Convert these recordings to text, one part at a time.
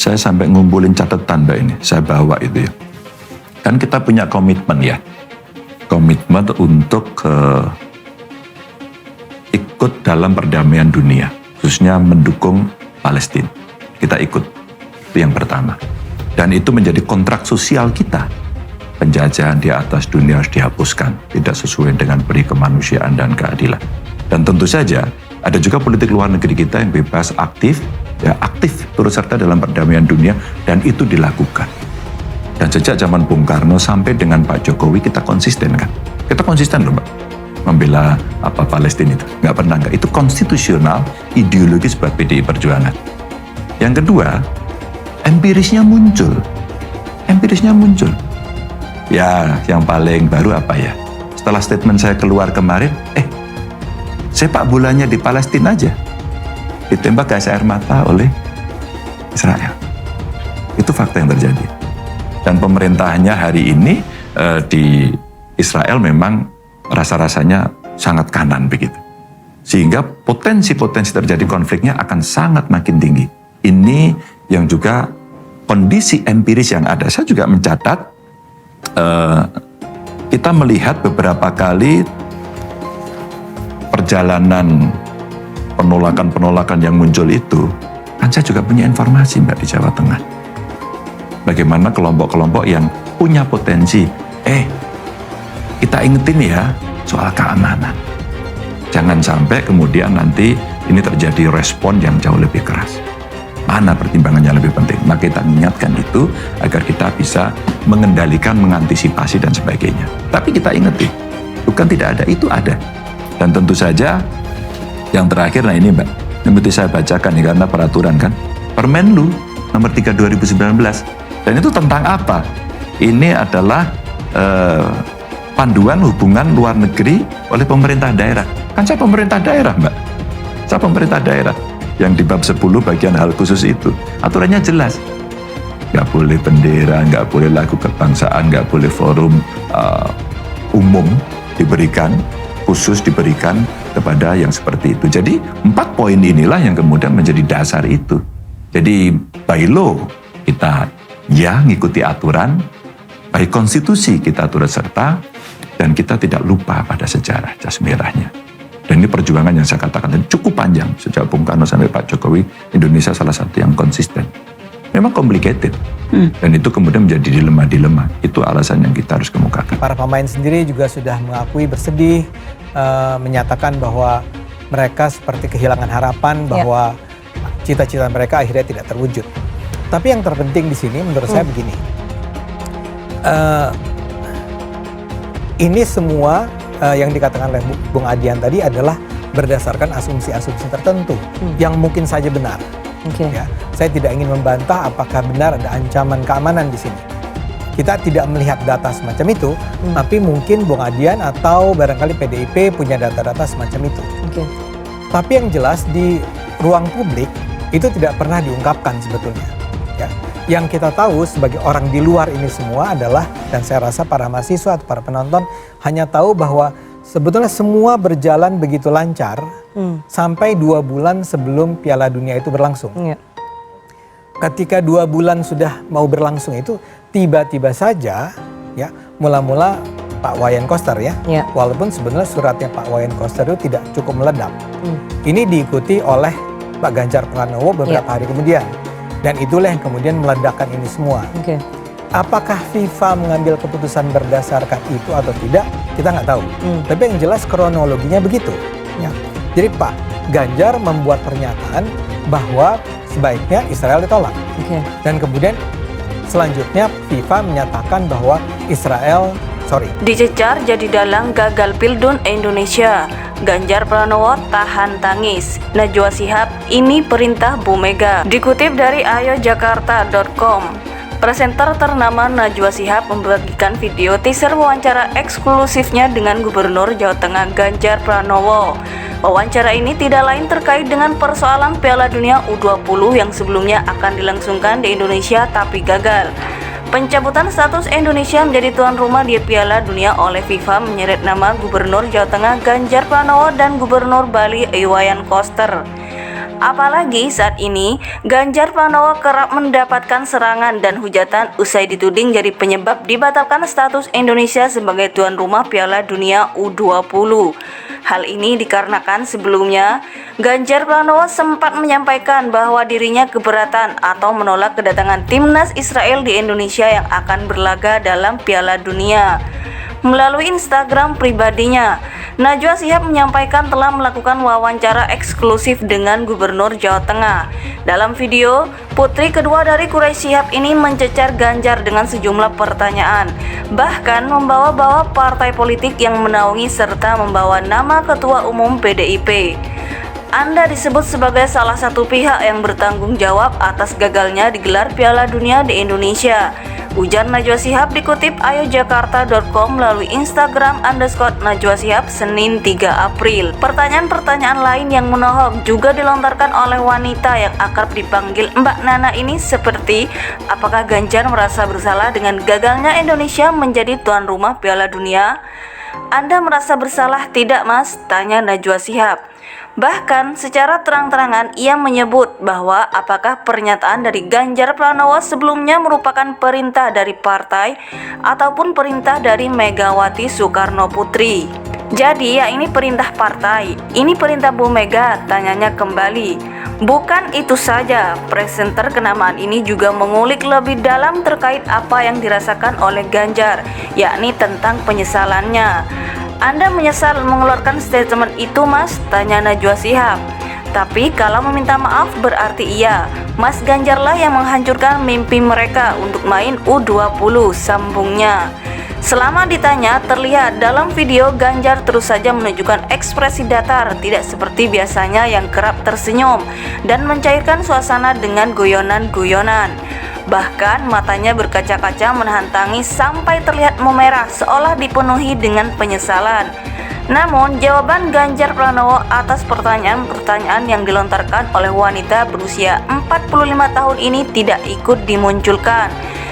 Saya sampai ngumpulin catatan Mbak ini, saya bawa itu ya. Kan kita punya komitmen ya, komitmen untuk ikut dalam perdamaian dunia, khususnya mendukung Palestina. Kita ikut, itu yang pertama. Dan itu menjadi kontrak sosial kita. Penjajahan di atas dunia harus dihapuskan, tidak sesuai dengan peri kemanusiaan dan keadilan. Dan tentu saja ada juga politik luar negeri kita yang bebas, aktif turut serta dalam perdamaian dunia, dan itu dilakukan. Dan sejak zaman Bung Karno sampai dengan Pak Jokowi kita konsisten kan? Kita konsisten loh Mbak, membela Palestina itu. Nggak pernah nggak. Itu konstitusional, ideologis buat PDI Perjuangan. Yang kedua, empirisnya muncul. Ya, yang paling baru apa ya? Setelah statement saya keluar kemarin, sepak bolanya di Palestina aja ditembak gas air mata oleh Israel. Itu fakta yang terjadi. Dan pemerintahnya hari ini di Israel memang rasa-rasanya sangat kanan begitu. Sehingga potensi-potensi terjadi konfliknya akan sangat makin tinggi. Ini yang juga kondisi empiris yang ada. Saya juga mencatat, kita melihat beberapa kali perjalanan penolakan-penolakan yang muncul itu, kan saya juga punya informasi Mbak di Jawa Tengah. Bagaimana kelompok-kelompok yang punya potensi, kita ingetin ya soal keamanan. Jangan sampai kemudian nanti ini terjadi respon yang jauh lebih keras. Mana pertimbangan yang lebih penting? Maka kita ingatkan itu agar kita bisa mengendalikan, mengantisipasi dan sebagainya. Tapi kita ingetin, bukan tidak ada, itu ada. Dan tentu saja yang terakhir, nah ini Mbak, yang mesti saya bacakan nih karena peraturan kan. Permenlu nomor 3 2019. Dan itu tentang apa? Ini adalah panduan hubungan luar negeri oleh pemerintah daerah. Kan saya pemerintah daerah Mbak. Saya pemerintah daerah. Yang di bab 10 bagian hal khusus itu. Aturannya jelas. Nggak boleh bendera, nggak boleh lagu kebangsaan, nggak boleh forum umum diberikan, khusus diberikan kepada yang seperti itu. Jadi 4 poin inilah yang kemudian menjadi dasar itu. Jadi by law kita ya ngikuti aturan, by konstitusi kita turut serta, dan kita tidak lupa pada sejarah jas merahnya. Dan ini perjuangan yang saya katakan cukup panjang sejak Bung Karno sampai Pak Jokowi. Indonesia salah satu yang konsisten. Memang complicated, dan itu kemudian menjadi dilema-dilema. Itu alasan yang kita harus kemukakan. Para pemain sendiri juga sudah mengakui bersedih, menyatakan bahwa mereka seperti kehilangan harapan bahwa cita-cita mereka akhirnya tidak terwujud. Tapi yang terpenting di sini menurut saya begini, ini semua yang dikatakan oleh Bung Adian tadi adalah berdasarkan asumsi-asumsi tertentu yang mungkin saja benar. Ya, saya tidak ingin membantah apakah benar ada ancaman keamanan di sini. Kita tidak melihat data semacam itu, tapi mungkin Bung Adian atau barangkali PDIP punya data-data semacam itu. Tapi yang jelas di ruang publik itu tidak pernah diungkapkan sebetulnya. Ya. Yang kita tahu sebagai orang di luar ini semua adalah, dan saya rasa para mahasiswa atau para penonton hanya tahu bahwa sebetulnya semua berjalan begitu lancar sampai 2 bulan sebelum Piala Dunia itu berlangsung. Ketika 2 bulan sudah mau berlangsung itu, tiba-tiba saja ya mula-mula Pak Wayan Koster ya, walaupun sebenarnya suratnya Pak Wayan Koster itu tidak cukup meledak. Ini diikuti oleh Pak Ganjar Pranowo beberapa hari kemudian. Dan itulah yang kemudian meledakkan ini semua. Apakah FIFA mengambil keputusan berdasarkan itu atau tidak, kita nggak tahu. Tapi yang jelas kronologinya begitu. Ya. Jadi Pak Ganjar membuat pernyataan bahwa sebaiknya Israel ditolak. Dan kemudian selanjutnya FIFA menyatakan bahwa Israel dicecar jadi dalang gagal Pildun Indonesia. Ganjar Pranowo tahan tangis. Najwa Shihab, ini perintah Bu Mega. Dikutip dari ayojakarta.com, presenter ternama Najwa Shihab membagikan video teaser wawancara eksklusifnya dengan Gubernur Jawa Tengah Ganjar Pranowo. Wawancara ini tidak lain terkait dengan persoalan Piala Dunia U20 yang sebelumnya akan dilangsungkan di Indonesia tapi gagal. Pencabutan status Indonesia menjadi tuan rumah di Piala Dunia oleh FIFA menyeret nama Gubernur Jawa Tengah Ganjar Pranowo dan Gubernur Bali Wayan Koster. Apalagi saat ini, Ganjar Pranowo kerap mendapatkan serangan dan hujatan usai dituding jadi penyebab dibatalkan status Indonesia sebagai tuan rumah Piala Dunia U20. Hal ini dikarenakan sebelumnya, Ganjar Pranowo sempat menyampaikan bahwa dirinya keberatan atau menolak kedatangan timnas Israel di Indonesia yang akan berlaga dalam Piala Dunia. Melalui Instagram pribadinya, Najwa Shihab menyampaikan telah melakukan wawancara eksklusif dengan Gubernur Jawa Tengah. Dalam video, putri kedua dari Quraisy Shihab ini mencecar Ganjar dengan sejumlah pertanyaan, bahkan membawa-bawa partai politik yang menaungi serta membawa nama Ketua Umum PDIP. Anda disebut sebagai salah satu pihak yang bertanggung jawab atas gagalnya digelar Piala Dunia di Indonesia, ujar Najwa Shihab dikutip ayojakarta.com melalui Instagram _Najwa Shihab Senin 3 April. Pertanyaan-pertanyaan lain yang menohok juga dilontarkan oleh wanita yang akrab dipanggil Mbak Nana ini seperti, apakah Ganjar merasa bersalah dengan gagalnya Indonesia menjadi tuan rumah Piala Dunia? Anda merasa bersalah tidak, Mas? Tanya Najwa Shihab. Bahkan secara terang-terangan ia menyebut bahwa apakah pernyataan dari Ganjar Pranowo sebelumnya merupakan perintah dari partai ataupun perintah dari Megawati Soekarno Putri. Jadi ya ini perintah partai, ini perintah Bu Mega, tanyanya kembali. Bukan itu saja, presenter kenamaan ini juga mengulik lebih dalam terkait apa yang dirasakan oleh Ganjar, yakni tentang penyesalannya. Anda menyesal mengeluarkan statement itu, Mas? Tanya Najwa Shihab. Tapi kalau meminta maaf berarti iya, Mas Ganjarlah yang menghancurkan mimpi mereka untuk main U20, sambungnya. Selama ditanya, terlihat dalam video Ganjar terus saja menunjukkan ekspresi datar, tidak seperti biasanya yang kerap tersenyum dan mencairkan suasana dengan guyonan-guyonan. Bahkan matanya berkaca-kaca menahan tangis sampai terlihat memerah seolah dipenuhi dengan penyesalan. Namun jawaban Ganjar Pranowo atas pertanyaan-pertanyaan yang dilontarkan oleh wanita berusia 45 tahun ini tidak ikut dimunculkan.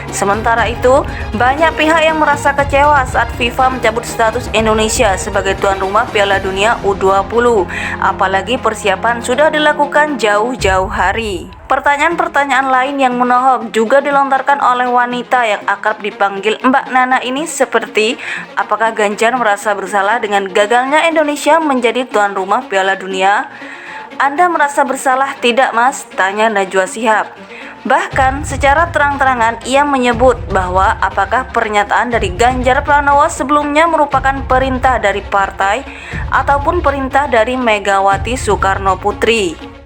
Sementara itu, banyak pihak yang merasa kecewa saat FIFA mencabut status Indonesia sebagai tuan rumah Piala Dunia U20, apalagi persiapan sudah dilakukan jauh-jauh hari. Pertanyaan-pertanyaan lain yang menohok juga dilontarkan oleh wanita yang akrab dipanggil Mbak Nana ini seperti, apakah Ganjar merasa bersalah dengan gagalnya Indonesia menjadi tuan rumah Piala Dunia? Anda merasa bersalah tidak, Mas? Tanya Najwa Shihab. Bahkan secara terang-terangan ia menyebut bahwa apakah pernyataan dari Ganjar Pranowo sebelumnya merupakan perintah dari partai ataupun perintah dari Megawati Soekarno Putri.